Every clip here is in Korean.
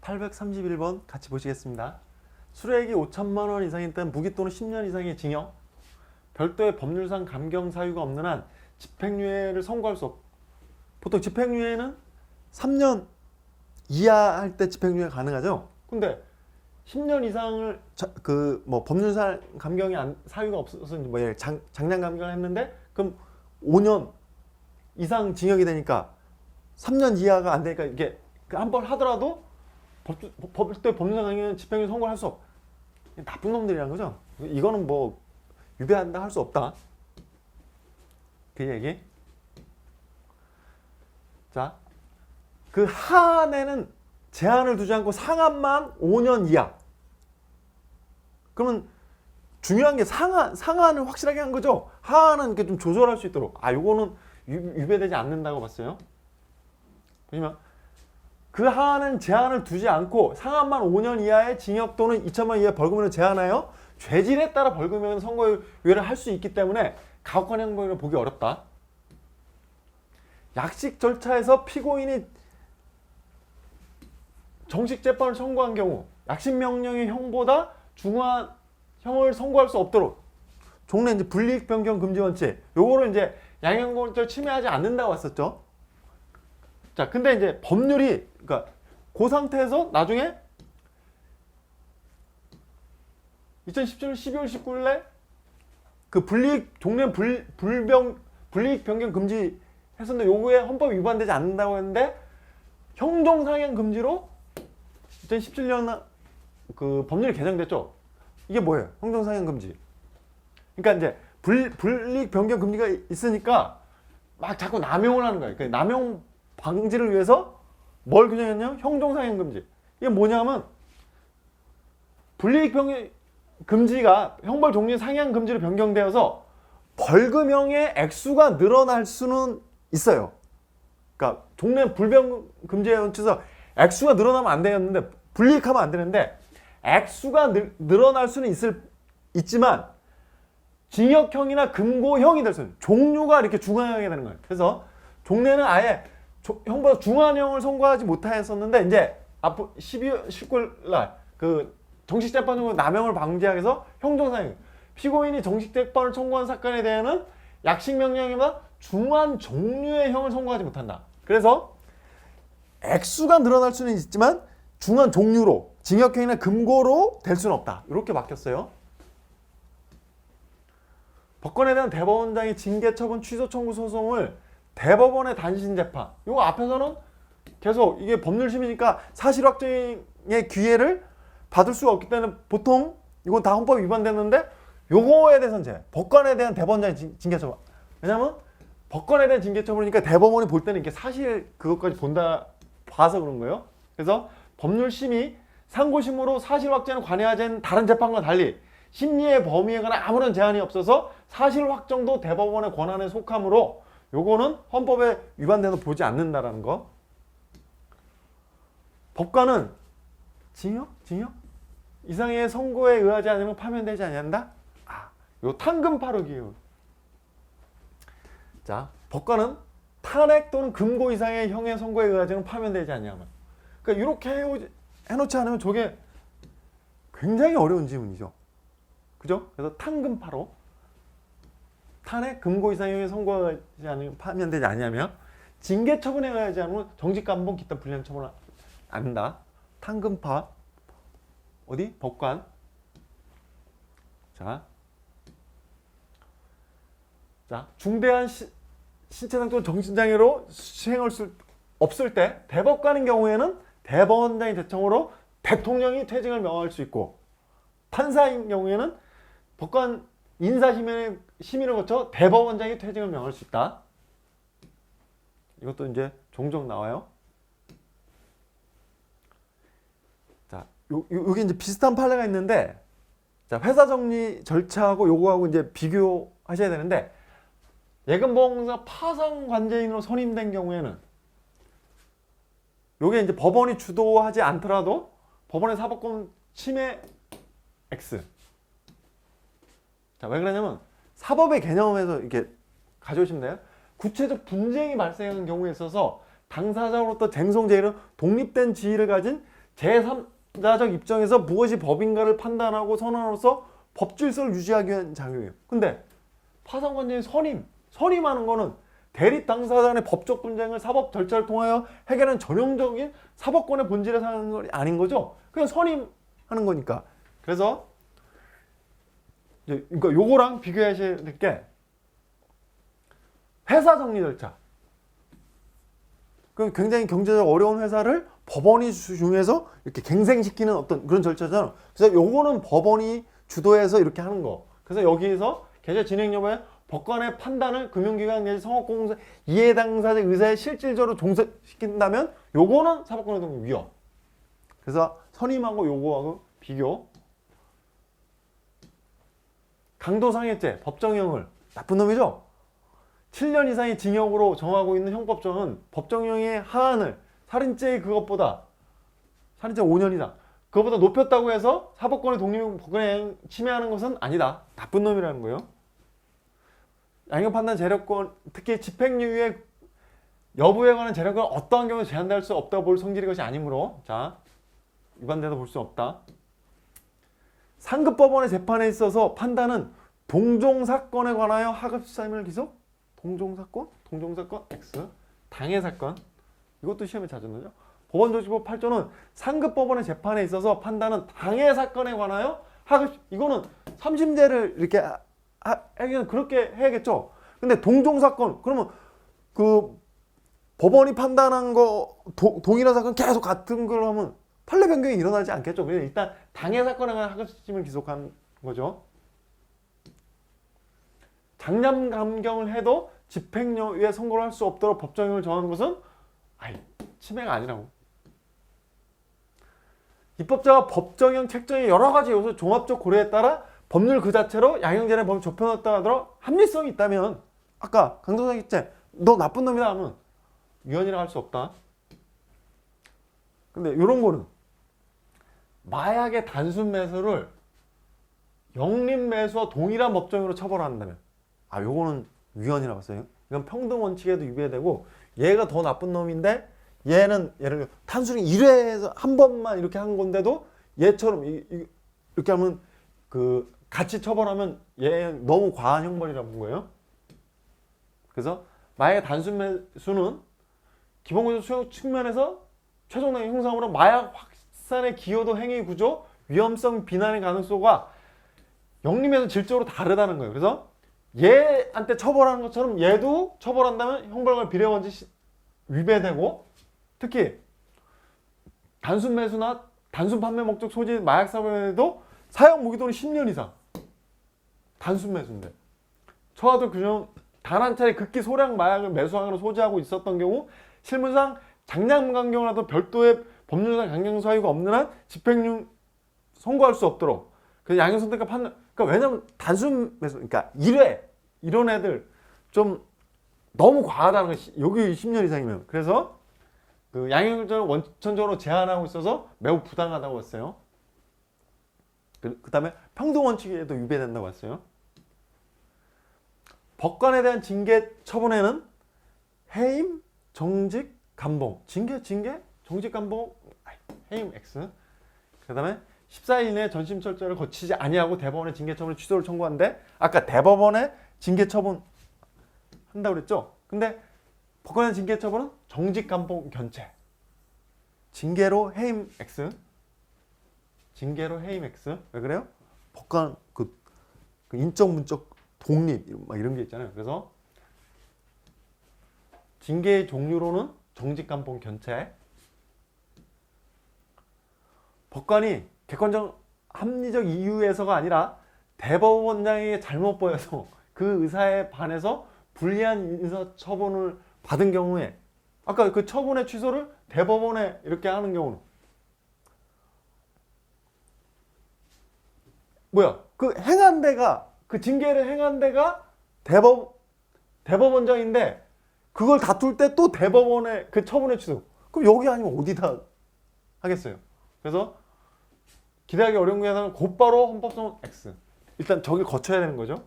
831번 같이 보시겠습니다. 수뢰액이 5천만 원 이상일 땐 무기 또는 10년 이상의 징역, 별도의 법률상 감경 사유가 없는 한 집행유예를 선고할 수 없고, 보통 집행유예는 3년 이하 할 때 집행유예 가능하죠. 근데 10년 이상을 법률상 감경이 사유가 없어서 장량 감경을 했는데 그럼 5년 이상 징역이 되니까 3년 이하가 안 되니까 이게 한 번 하더라도 법대 법률상 감경은 집행유예 선고를 할 수 없. 나쁜 놈들이란 거죠. 이거는 뭐 유배한다 할 수 없다. 그 얘기. 자, 그 하한에는 제한을 두지 않고 상한만 5년 이하. 그러면 중요한 게 상한을 확실하게 한 거죠. 하한은 이렇게 좀 조절할 수 있도록. 요거는 유배되지 않는다고 봤어요. 보시면 그 하한은 제한을 두지 않고 상한만 5년 이하의 징역 또는 2천만 원 이하의 벌금으로 제한하여 죄질에 따라 벌금형 선고유예를 할 수 있기 때문에 가혹한 행동을 보기 어렵다. 약식 절차에서 피고인이 정식 재판을 청구한 경우 약식 명령의 형보다 중한 형을 선고할 수 없도록 종래 이제 불이익 변경 금지 원칙 요거를 이제 양형권을 침해하지 않는다고 했었죠. 자, 근데 이제 법률이 그러니까 그 상태에서 나중에 2017년 12월 19일에 그 불이익 변경 금지 했었는데 요거에 헌법 위반되지 않는다고 했는데 형정상행 금지로 2017년 그 법률이 개정됐죠. 이게 뭐예요? 형정상행 금지. 그러니까 이제 불이익 변경 금지가 있으니까 막 자꾸 남용을 하는 거예요. 그러니까 남용 방지를 위해서 뭘 규정했냐면 형정상행 금지. 이게 뭐냐면 불이익 변경 금지가 형벌 종류 상향 금지로 변경되어서 벌금형의 액수가 늘어날 수는 있어요. 그러니까 종래 불변 금지에 얹혀서 액수가 늘어나면 안 되었는데 불이익하면 안 되는데 액수가 늘어날 수는 있지만 징역형이나 금고형이 될 수 있는 종류가 이렇게 중한형이 되는 거예요. 그래서 종래는 아예 형보다 중한형을 선고하지 못하였었는데 이제 앞으로 12월 19일 날 그 정식 재판으로 남용을 방지하기 위해서 형정상행 피고인이 정식 재판을 청구한 사건에 대해서는 약식 명령이나 중한 종류의 형을 선고하지 못한다. 그래서 액수가 늘어날 수는 있지만 중한 종류로 징역형이나 금고로 될 수는 없다. 이렇게 바뀌었어요. 법관에 대한 대법원장의 징계처분 취소 청구 소송을 대법원의 단신 재판. 이거 앞에서는 계속 이게 법률심이니까 사실 확정의 기회를 받을 수가 없기 때문에 보통 이건 다 헌법 위반됐는데 요거에 대해서는 법관에 대한 대법원장의 징계처분. 왜냐면 법관에 대한 징계처분이니까 대법원이 볼 때는 이게 사실 그것까지 봐서 그런 거예요. 그래서 법률심의 상고심으로 사실 확정에 관여하지 않은 다른 재판과 달리 심리의 범위에 관한 아무런 제한이 없어서 사실 확정도 대법원의 권한에 속하므로 요거는 헌법에 위반돼서 보지 않는다라는 거. 법관은 징역 이상의 선고에 의하지 않으면 파면되지 않는다. 요 탄금 파록이에요. 자, 법관은 탄핵 또는 금고 이상의 형의 선고에 의하지는 파면되지 않냐면. 그러니까 이렇게 해놓지 않으면 저게 굉장히 어려운 지문이죠. 그죠? 그래서 탄금 파록. 탄핵 금고 이상의 형의 선고에 의하지 않으면 파면되지 않냐면 징계 처분에 의하지 않으면 정직 감봉 기타 불리한 처분을 안다. 탄금파. 어디? 법관. 자, 중대한 신체상 또는 정신장애로 수행할 수 없을 때 대법관인 경우에는 대법원장의 제청으로 대통령이 퇴직을 명할 수 있고 판사인 경우에는 법관 인사심의를 거쳐 대법원장이 퇴직을 명할 수 있다. 이것도 이제 종종 나와요. 자, 여기 이제 비슷한 판례가 있는데, 자, 회사 정리 절차하고 요거하고 이제 비교하셔야 되는데, 예금보험공사 파상 관제인으로 선임된 경우에는 요게 이제 법원이 주도하지 않더라도 법원의 사법권 침해 X. 자, 왜 그러냐면 사법의 개념에서 이렇게 가져오시면 돼요. 구체적 분쟁이 발생한 경우에 있어서 당사자로부터 쟁송 제의로 독립된 지위를 가진 제3자적 입장에서 무엇이 법인가를 판단하고 선언으로써 법 질서를 유지하기 위한 작용이에요. 근데 파산관계의 선임하는 거는 대립 당사자 간의 법적 분쟁을 사법 절차를 통하여 해결하는 전형적인 사법권의 본질에 사는 건 아닌 거죠. 그냥 선임하는 거니까. 그래서 그러니까 요거랑 비교하셔야 될 게 회사 정리 절차. 그 굉장히 경제적 어려운 회사를 법원이 중에서 이렇게 갱생시키는 어떤 그런 절차잖아요. 그래서 요거는 법원이 주도해서 이렇게 하는 거. 그래서 여기에서 계좌 진행 여부에 법관의 판단을 금융기관 내지 성업공사 이해당사자 의사에 실질적으로 종사시킨다면 요거는 사법권의 동의 위헌. 그래서 선임하고 요거하고 비교. 강도상해죄 법정형을 나쁜 놈이죠. 7년 이상의 징역으로 정하고 있는 형법정은 법정형의 하한을 살인죄의 그것보다 살인죄 5년 이상 그것보다 높였다고 해서 사법권의 독립 법권에 침해하는 것은 아니다. 나쁜 놈이라는 거예요. 양형 판단 재량권 특히 집행유예 여부에 관한 재량권은 어떠한 경우에 제한될 수 없다고 볼 성질의 것이 아니므로 자 위반되다 볼 수 없다. 상급법원의 재판에 있어서 판단은 동종사건에 관하여 하급수사임을 기소? 동종사건 X 당해사건 이것도 시험에 자주 나오죠. 법원조직법 8조는 상급법원의 재판에 있어서 판단은 당해사건에 관하여 하급 이거는 3심제를 이렇게 하기는 그렇게 해야겠죠. 근데 동종사건 그러면 그 법원이 판단한 거 동일한 사건 계속 같은 걸 하면 판례 변경이 일어나지 않겠죠. 그래서 일단 당해사건에 관한 하급심을 기소한 거죠. 장량 감경을 해도 집행유예 선고를 할 수 없도록 법정형을 정하는 것은 침해가 아니라고. 입법자가 법정형 책정의 여러 가지 요소 종합적 고려에 따라 법률 그 자체로 양형제한의 법을 좁혀놨다 하더라도 합리성이 있다면 아까 강도상해죄 너 나쁜 놈이다 하면 위헌이라 할 수 없다. 근데 이런 거는 마약의 단순 매수를 영립 매수와 동일한 법정으로 처벌한다면 요거는 위헌이라고 했어요. 이건 평등 원칙에도 위배되고 얘가 더 나쁜 놈인데 얘는 예를 들어 단순히 1회에서 한 번만 이렇게 한 건데도 얘처럼 이렇게 하면 그 같이 처벌하면 얘 너무 과한 형벌이라고 본 거예요. 그래서 마약의 단순 매수는 기본권적 측면에서 최종적인 형상으로 마약 확산의 기여도 행위 구조 위험성 비난의 가능성과 영림에서 질적으로 다르다는 거예요. 그래서 얘한테 처벌하는 것처럼 얘도 처벌한다면 형벌과 비례원칙 위배되고 특히 단순 매수나 단순 판매 목적 소지 마약 사범에도 사형 무기도는 10년 이상 단순 매수인데 처하도 규정 단 한 차례 극히 소량 마약을 매수하거나 소지하고 있었던 경우 실무상 장량 감경이라도 별도의 법률상 강경 사유가 없는 한 집행유 선고할 수 없도록 그래서 양형 선택과 판단 그러니까 왜냐면 단순 매수 그러니까 1회 이런 애들 좀 너무 과하다는 거 여기 10년 이상이면 그래서 그 양형을 원천적으로 제한하고 있어서 매우 부당하다고 했어요. 그 다음에 평등 원칙에도 위배된다고 했어요. 법관에 대한 징계 처분에는 해임, 정직, 감봉, 징계, 정직, 감봉, 해임 X. 그 다음에 14일 이내에 전심 철저를 거치지 아니하고 대법원의 징계 처분을 취소를 청구하는데 아까 대법원의 징계 처분 한다고 그랬죠? 근데 법관의 징계 처분은 정직, 감봉, 견체. 징계로 해임 X. 징계로 해임 X. 왜 그래요? 법관 그 인적 문적 독립 막 이런 게 있잖아요. 그래서 징계의 종류로는 정직, 감봉, 견체. 법관이 객관적 합리적 이유에서가 아니라 대법원장에게 잘못 보여서 그 의사에 반해서 불리한 인사처분을 받은 경우에 아까 그 처분의 취소를 대법원에 이렇게 하는 경우는 뭐야? 그 행한 데가 그 징계를 행한 데가 대법원장인데 그걸 다툴 때 또 대법원의 그 처분의 취소. 그럼 여기 아니면 어디다 하겠어요? 그래서 기대하기 어려운 경우에는 곧바로 헌법소원 X. 일단 저기 거쳐야 되는 거죠.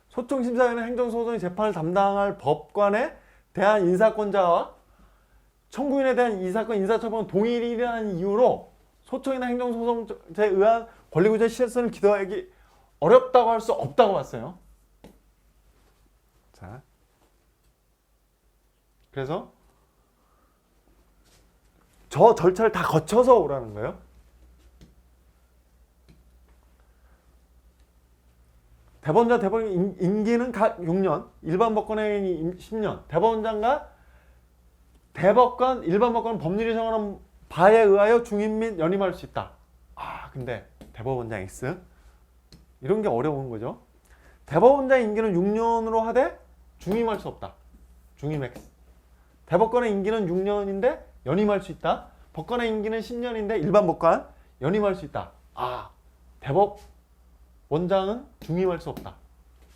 소총심사위원회 행정소송의 재판을 담당할 법관에 대한 인사권자와 청구인에 대한 이 사건 인사처분 동일이라는 이유로 소청이나 행정소송에 의한 권리구제 실현을 기도하기 어렵다고 할 수 없다고 봤어요. 자, 그래서 저 절차를 다 거쳐서 오라는 거예요. 대법원장, 대법원 임기는 각 6년, 일반 법관의 10년, 대법원장과 대법관, 일반 법관 법률이 정하는 바에 의하여 중임 및 연임할 수 있다. 아, 근데 대법원장 X 이런 게 어려운 거죠. 대법원장 임기는 6년으로 하되 중임할 수 없다. 중임 X. 대법관의 임기는 6년인데 연임할 수 있다. 법관의 임기는 10년인데 일반 법관 연임할 수 있다. 아, 대법원장은 중임할 수 없다.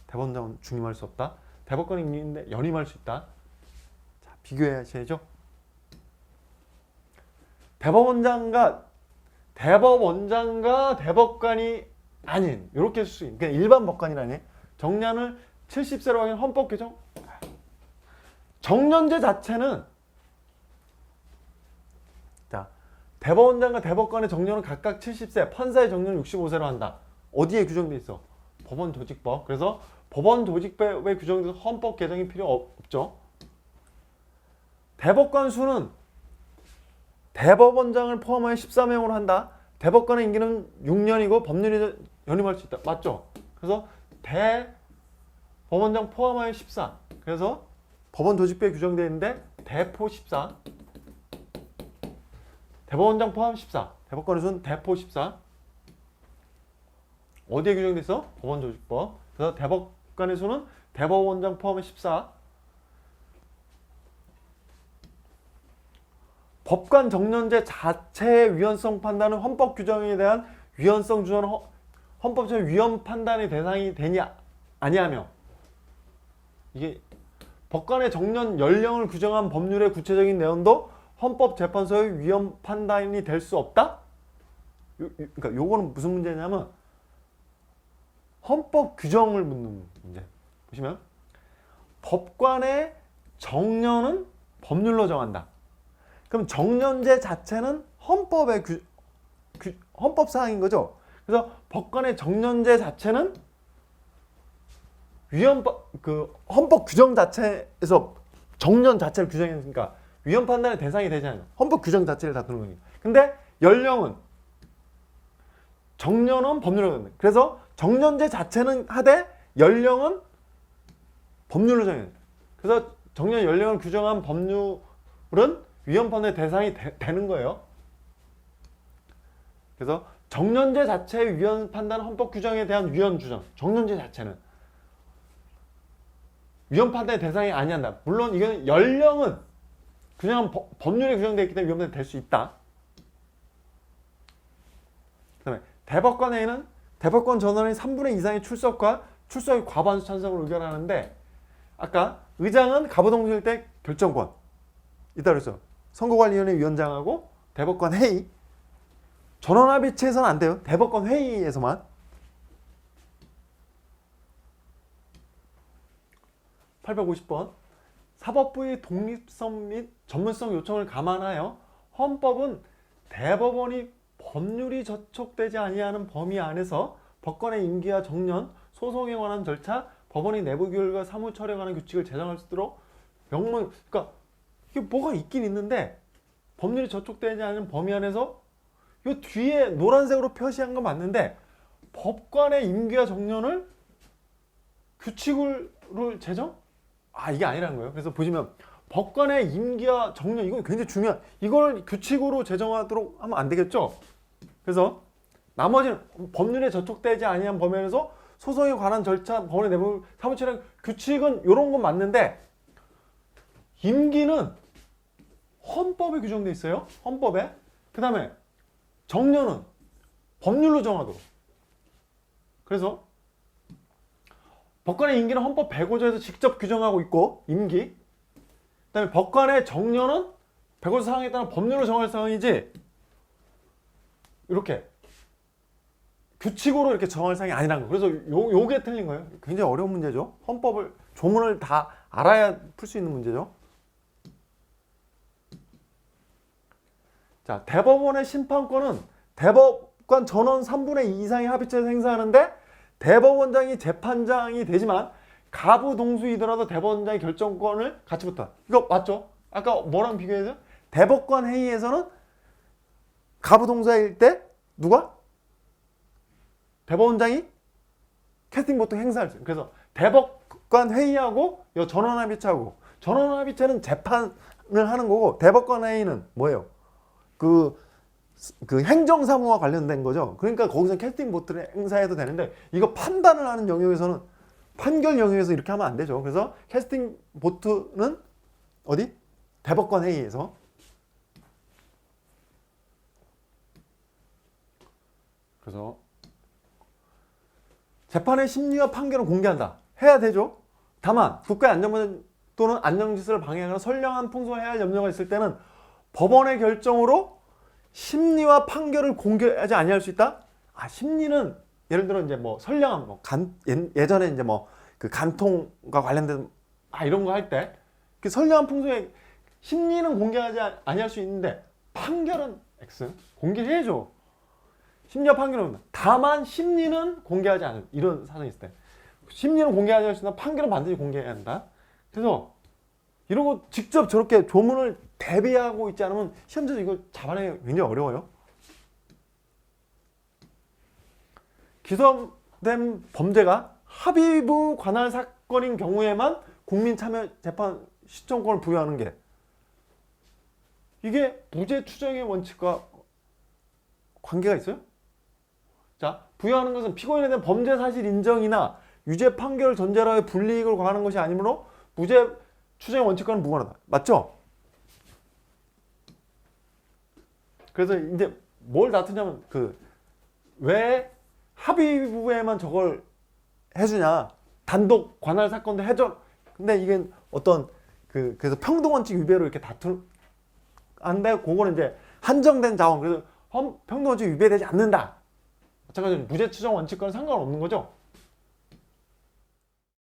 대법원장은 중임할 수 없다. 대법관의 임기인데 연임할 수 있다. 자, 비교하셔야죠. 대법원장과 대법관이 아닌 이렇게 쓸 수 있는 그러니까 일반 법관이라니 정년을 70세로 하긴 헌법 규정 정년제 자체는 자 대법원장과 대법관의 정년은 각각 70세 판사의 정년을 65세로 한다. 어디에 규정돼 있어? 법원 조직법. 그래서 법원 조직법에 규정돼서 헌법 개정이 필요 없죠. 대법관 수는 대법원장을 포함하여 13명으로 한다. 대법관의 임기는 6년이고 법률이 연임할 수 있다. 맞죠? 그래서 대법원장 포함하여 14. 그래서 법원 조직법에 규정되어 있는데 대포 14. 대법원장 포함 14. 대법관의 수는 대포 14. 어디에 규정돼 있어? 법원 조직법. 그래서 대법관의 수는 대법원장 포함해 14. 법관 정년제 자체의 위헌성 판단은 헌법 규정에 대한 위헌성 주저는 헌법적 위헌 판단의 대상이 되냐 아니하며 이게 법관의 정년 연령을 규정한 법률의 구체적인 내용도 헌법재판소의 위헌 판단이 될 수 없다? 그러니까 요거는 무슨 문제냐면 헌법 규정을 묻는 문제. 보시면 법관의 정년은 법률로 정한다. 그럼 정년제 자체는 헌법의 헌법 사항인 거죠. 그래서 법관의 정년제 자체는 헌법 규정 자체에서 정년 자체를 규정했으니까 위헌 판단의 대상이 되지 않아요. 헌법 규정 자체를 다루는 거니까. 근데 연령은 정년은 법률로 정한다. 그래서 정년제 자체는 하되 연령은 법률로 정해요. 그래서 정년 연령을 규정한 법률은 위헌 판단의 대상이 되는 거예요. 그래서 정년제 자체의 위헌 판단 헌법 규정에 대한 위헌 주장. 정년제 자체는 위헌 판단의 대상이 아니한다. 물론 이거는 연령은 그냥 법률에 규정되어 있기 때문에 위헌 판단이 될 수 있다. 그다음에 대법관회의는 대법관 전원의 3분의 2상의 출석과 출석의 과반수 찬성을 의결하는데 아까 의장은 가부동실 때 결정권 있다 그랬어요. 선거관리위원회 위원장하고 대법관 회의 전원합의체에서는 안 돼요. 대법관 회의에서만. 850번 사법부의 독립성 및 전문성 요청을 감안하여 헌법은 대법원이 법률이 저촉되지 아니하는 범위 안에서 법관의 임기와 정년, 소송에 관한 절차, 법원의 내부 규율과 사무 처리에 관한 규칙을 제정할 수 있도록 명문 그러니까 이게 뭐가 있긴 있는데 법률이 저촉되지 않은 범위 안에서 이 뒤에 노란색으로 표시한 건 맞는데 법관의 임기와 정년을 규칙으로 제정? 아 이게 아니라는 거예요. 그래서 보시면 법관의 임기와 정년 이건 굉장히 중요한 이걸 규칙으로 제정하도록 하면 안 되겠죠. 그래서 나머지는 법률에 저촉되지 아니한 범위 안에서 소송에 관한 절차, 법원의 내부 사무처랑 규칙은 이런 건 맞는데 임기는 헌법에 규정돼 있어요. 헌법에. 그 다음에 정년은 법률로 정하도록. 그래서 법관의 임기는 헌법 105조에서 직접 규정하고 있고 임기. 그 다음에 법관의 정년은 105조 사항에 따라 법률로 정할 사항이지 이렇게 규칙으로 이렇게 정할 사항이 아니라는 거예요. 그래서 요게 틀린 거예요. 굉장히 어려운 문제죠. 헌법을 조문을 다 알아야 풀 수 있는 문제죠. 자, 대법원의 심판권은 대법관 전원 3분의 2 이상의 합의체에서 행사하는데 대법원장이 재판장이 되지만 가부동수이더라도 대법원장이 결정권을 같이 붙어. 이거 맞죠? 아까 뭐랑 비교해서? 대법관 회의에서는 가부동사일 때 누가? 대법원장이 캐스팅 보트 행사할 수 있어요. 그래서 대법관 회의하고 전원합의체하고 전원합의체는 재판을 하는 거고 대법관 회의는 뭐예요? 그 행정사무와 관련된 거죠. 그러니까 거기서 캐스팅 보트를 행사해도 되는데 이거 판단을 하는 영역에서는 판결 영역에서 이렇게 하면 안 되죠. 그래서 캐스팅 보트는 어디? 대법관 회의에서. 그래서 재판의 심리와 판결을 공개한다. 해야 되죠. 다만 국가의 안전 또는 안정질서를 방해하거나 선량한 풍속을 해야 할 염려가 있을 때는 법원의 결정으로 심리와 판결을 공개하지 아니할 수 있다. 심리는 예를 들어 이제 뭐 선량한 예전에 이제 뭐 그 간통과 관련된 이런 거 할 때 그 선량한 풍속의 심리는 공개하지 아니할 수 있는데 판결은 X 공개해야죠. 심리와 판결은 다만 심리는 공개하지 않을 이런 사정이 있을 때 심리는 공개하지 않을 수 있다. 판결은 반드시 공개해야 한다. 그래서 이런 거 직접 저렇게 조문을 대비하고 있지 않으면 시험에서 이거 잡아내기 굉장히 어려워요. 기소된 범죄가 합의부 관할 사건인 경우에만 국민참여재판 시청권을 부여하는 게 이게 무죄 추정의 원칙과 관계가 있어요? 자, 부여하는 것은 피고인에 대한 범죄 사실 인정이나 유죄 판결을 전제로 해 불이익을 가하는 것이 아니므로 무죄 추정의 원칙과는 무관하다. 맞죠? 그래서 이제 뭘 다투냐면 왜 합의부에만 저걸 해주냐? 단독 관할 사건도 해줘. 근데 이게 어떤 그래서 평등원칙 위배로 이렇게 다투는데 그거는 이제 한정된 자원 그래서 평등원칙 위배되지 않는다. 마찬가지로 무죄 추정 원칙과는 상관없는 거죠.